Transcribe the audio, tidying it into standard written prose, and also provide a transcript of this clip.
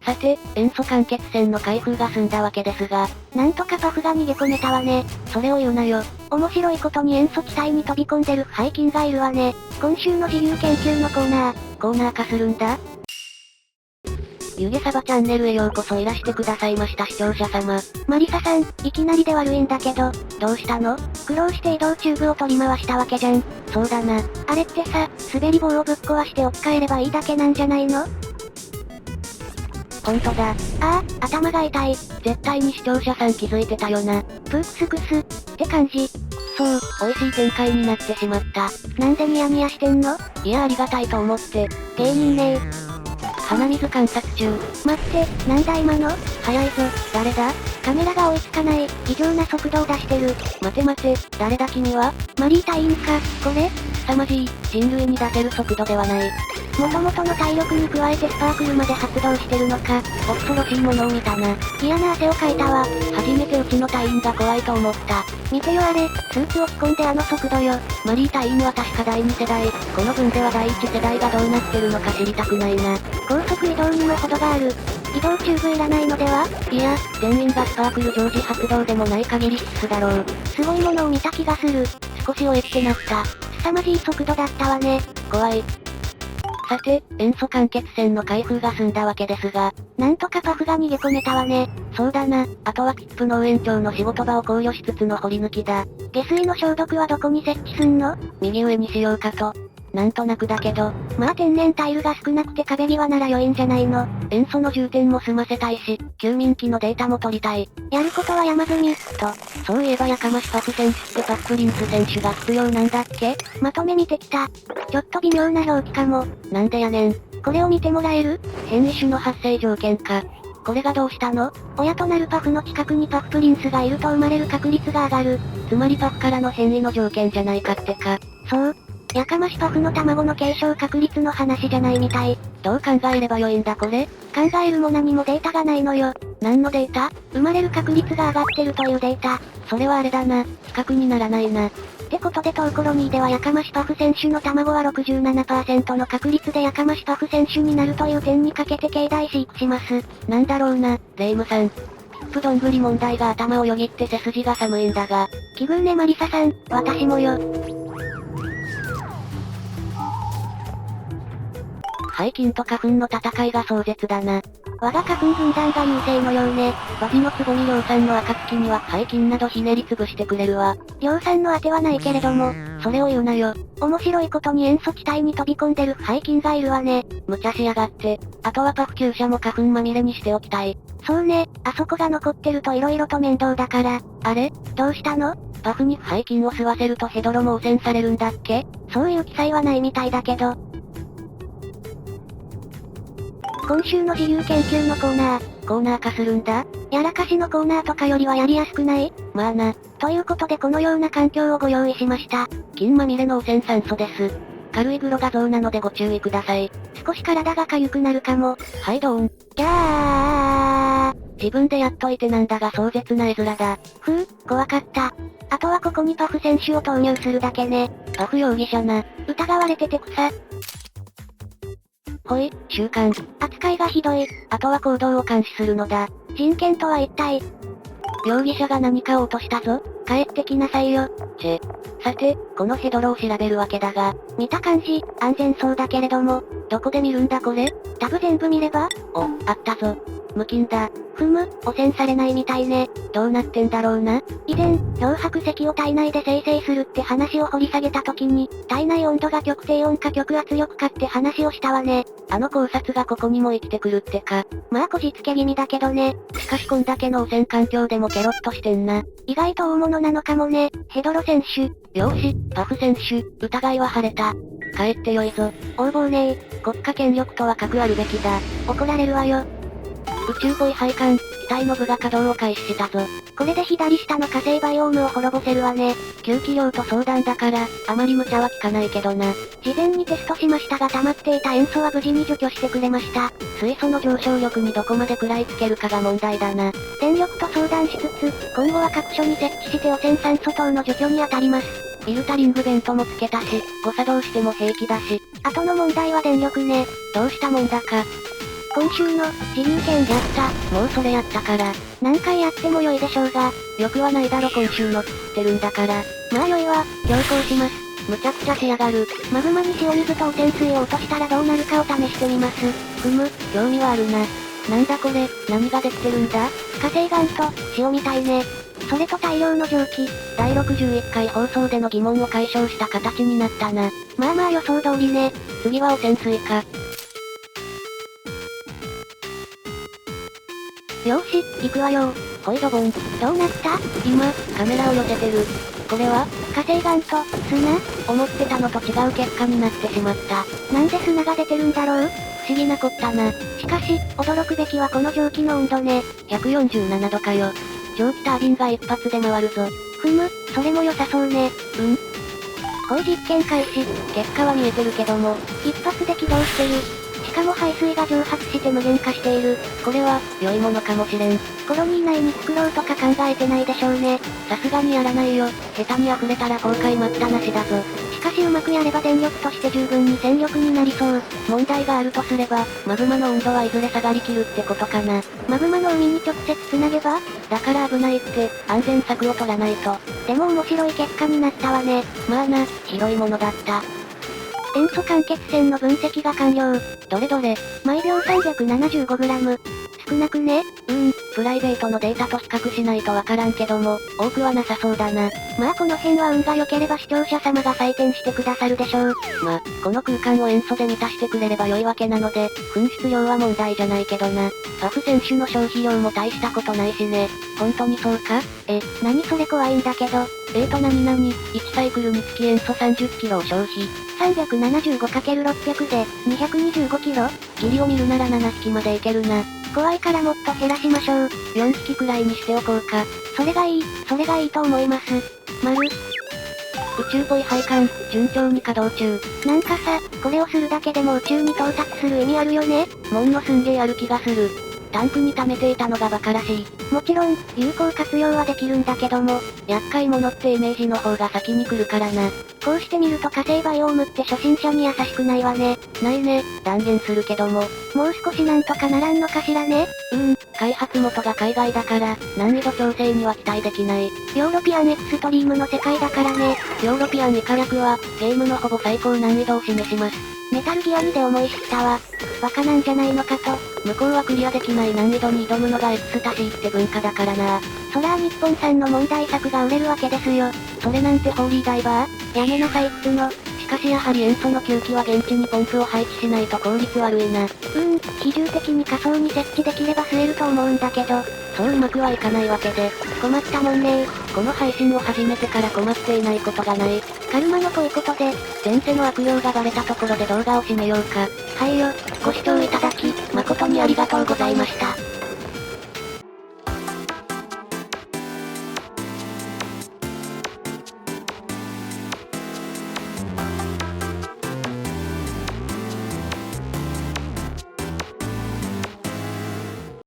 さて、塩素間欠泉の開封が済んだわけですが、なんとかパフが逃げ込めたわね。それを言うなよ。面白いことに塩素気体に飛び込んでる腐敗菌がいるわね。今週の自由研究のコーナー。コーナー化するんだ。ゆげさばチャンネルへようこそいらしてくださいました視聴者様。マリサさん、いきなりで悪いんだけど、どうしたの？苦労して移動チューブを取り回したわけじゃん。そうだな。あれってさ、滑り棒をぶっ壊して置き換えればいいだけなんじゃないの？ほんとだ。ああ、頭が痛い。絶対に視聴者さん気づいてたよな。プークスクス、って感じ。そう、美味しい展開になってしまった。なんでニヤニヤしてんの？いやありがたいと思って。芸人ね。鼻水観察中。待って、なんだ今の？早いぞ、誰だ？カメラが追いつかない、異常な速度を出してる。待て待て、誰だ君は？マリー隊員か、これ？凄まじい、人類に出せる速度ではない。元々の体力に加えてスパークルまで発動してるのか。恐ろしいものを見たな。嫌な汗をかいたわ。初めてうちの隊員が怖いと思った。見てよあれ、スーツを着込んであの速度よ。マリー隊員は確か第2世代。この分では第1世代がどうなってるのか知りたくないな。高速移動にも程がある。移動チューブいらないのでは？いや、全員がスパークル常時発動でもない限り必須だろう。すごいものを見た気がする。少しおえってなった。凄まじい速度だったわね。怖い。さて、塩素間欠泉の開封が済んだわけですが、なんとかパフが逃げ込めたわね。そうだな、あとは切符農園長の仕事場を考慮しつつの掘り抜きだ。下水の消毒はどこに設置すんの？右上にしようかと。なんとなくだけど。まあ天然タイルが少なくて壁際なら良いんじゃないの？塩素の充填も済ませたいし、休眠期のデータも取りたい。やることは山積み、と。そういえばやかましパフ選手ってパフプリンス選手が必要なんだっけ？まとめ見てきた。ちょっと微妙な表記かも。なんでやねん。これを見てもらえる？変異種の発生条件か。これがどうしたの？親となるパフの近くにパフプリンスがいると生まれる確率が上がる。つまりパフからの変異の条件じゃないかってか。そう。やかましパフの卵の継承確率の話じゃないみたい。どう考えればよいんだこれ？考えるも何もデータがないのよ。何のデータ？生まれる確率が上がってるというデータ。それはあれだな、比較にならないな。ってことでトーコロニーではやかましパフ選手の卵は 67% の確率でやかましパフ選手になるという点にかけて境内飼育します。なんだろうな、レイムさん。プどんぐり問題が頭をよぎって背筋が寒いんだが。奇遇ねマリサさん、私もよ。廃菌と花粉の戦いが壮絶だな。我が花粉軍団が優勢のようね。バジのつぼみ量産の暁には廃菌などひねり潰してくれるわ。量産の当てはないけれども、それを言うなよ。面白いことに塩素気体に飛び込んでる腐敗菌がいるわね。無茶しやがって。あとはパフ厩舎も花粉まみれにしておきたい。そうね、あそこが残ってると色々と面倒だから。あれ？どうしたの？パフに腐敗菌を吸わせるとヘドロも汚染されるんだっけ？そういう記載はないみたいだけど。今週の自由研究のコーナー。コーナー化するんだ？やらかしのコーナーとかよりはやりやすくない？まあな。ということでこのような環境をご用意しました。菌まみれの汚染酸素です。軽いグロ画像なのでご注意ください。少し体が痒くなるかも。はいドーン。ギャー。自分でやっといてなんだが壮絶な絵面だ。怖かった。あとはここにパフ選手を投入するだけね。パフ容疑者な。疑われてて草。ほい、習慣。扱いがひどい。あとは行動を監視するのだ。人権とは一体。容疑者が何かを落としたぞ。帰ってきなさいよ。さて、このヘドロを調べるわけだが。見た感じ、安全そうだけれども。どこで見るんだこれ？タブ全部見れば？お、あったぞ。無菌だ。汚染されないみたいね。どうなってんだろうな。以前、漂白石を体内で生成するって話を掘り下げた時に、体内温度が極低温か極圧力かって話をしたわね。あの考察がここにも生きてくるってか。まあこじつけ気味だけどね。しかしこんだけの汚染環境でもケロッとしてんな。意外と大物なのかもね。ヘドロ選手。よし、パフ選手、疑いは晴れた。帰ってよいぞ。横暴ね国家権力とは格あるべきだ。怒られるわよ。宇宙ポイ配管、機体の部が稼働を開始したぞ。これで左下の火星バイオームを滅ぼせるわね。吸気量と相談だから、あまり無茶は聞かないけどな。事前にテストしましたが溜まっていた塩素は無事に除去してくれました。水素の上昇力にどこまで食らいつけるかが問題だな。電力と相談しつつ、今後は各所に設置して汚染酸素等の除去に当たります。フィルタリングベントもつけたし、誤作動しても平気だし。後の問題は電力ね。どうしたもんだか。今週の、自由権。やった、もうそれやったから。何回やっても良いでしょうが。よくはないだろ今週のってるんだから。まあ良いわ、強行します。むちゃくちゃしやがる。マグマに塩水と汚染水を落としたらどうなるかを試してみます。興味はあるな。なんだこれ、何ができてるんだ？火成岩と、塩みたいね。それと大量の蒸気。第61回放送での疑問を解消した形になったな。まあまあ予想通りね。次は汚染水か。よし、行くわよ。ほいドボン。どうなった？今、カメラを寄せてる。これは火成岩と、砂？思ってたのと違う結果になってしまった。なんで砂が出てるんだろう？不思議なこったな。しかし、驚くべきはこの蒸気の温度ね。147度かよ。蒸気タービンが一発で回るぞ。それも良さそうね。ほい実験開始。結果は見えてるけども。一発で起動してる。しかも排水が蒸発して無限化している。これは、良いものかもしれん。コロニー内に作ろうとか考えてないでしょうね。さすがにやらないよ。下手に溢れたら後悔待ったなしだぞ。しかしうまくやれば電力として十分に戦力になりそう。問題があるとすれば、マグマの温度はいずれ下がりきるってことかな。マグマの海に直接繋げば？だから危ないって、安全策を取らないと。でも面白い結果になったわね。まあな、広いものだった。塩素間欠泉の分析が完了。どれどれ。毎秒 375g。少なくね？プライベートのデータと比較しないとわからんけども、多くはなさそうだな。まあこの辺は運が良ければ視聴者様が採点してくださるでしょう。この空間を塩素で満たしてくれれば良いわけなので、噴出量は問題じゃないけどな。パフ選手の消費量も大したことないしね。本当にそうか？何それ怖いんだけど。何々、1サイクルにつき塩素30キロを消費。375×600 で、225キロ？ギリを見るなら7匹までいけるな。怖いからもっと減らしましょう。4匹くらいにしておこうか。それがいいと思います。宇宙っぽい配管、順調に稼働中。なんかさ、これをするだけでも宇宙に到達する意味あるよね？もんのすんげーある気がする。タンクに溜めていたのがバカらしい。もちろん、有効活用はできるんだけども、厄介者ってイメージの方が先に来るからな。こうしてみると火星バイオームって初心者に優しくないわね。ないね、断言するけども。もう少しなんとかならんのかしらね。開発元が海外だから、難易度調整には期待できない。ヨーロピアンエクストリームの世界だからね。ヨーロピアン以下略は、ゲームのほぼ最高難易度を示します。メタルギア2で思い知ったわ。バカなんじゃないのかと。向こうはクリアできない難易度に挑むのがエクスタシーって文化だからな。そら日本産の問題作が売れるわけですよ。それなんてホーリーダイバー？やめなさいっつの。しかしやはり塩素の吸気は現地にポンプを配置しないと効率悪いな。比重的に仮想に設置できれば吸えると思うんだけど、そううまくはいかないわけで、困ったもんねこの配信を始めてから困っていないことがない。カルマのぽいことで、前世の悪用がバレたところで動画を締めようか。はいよ。ご視聴いただき、誠にありがとうございました。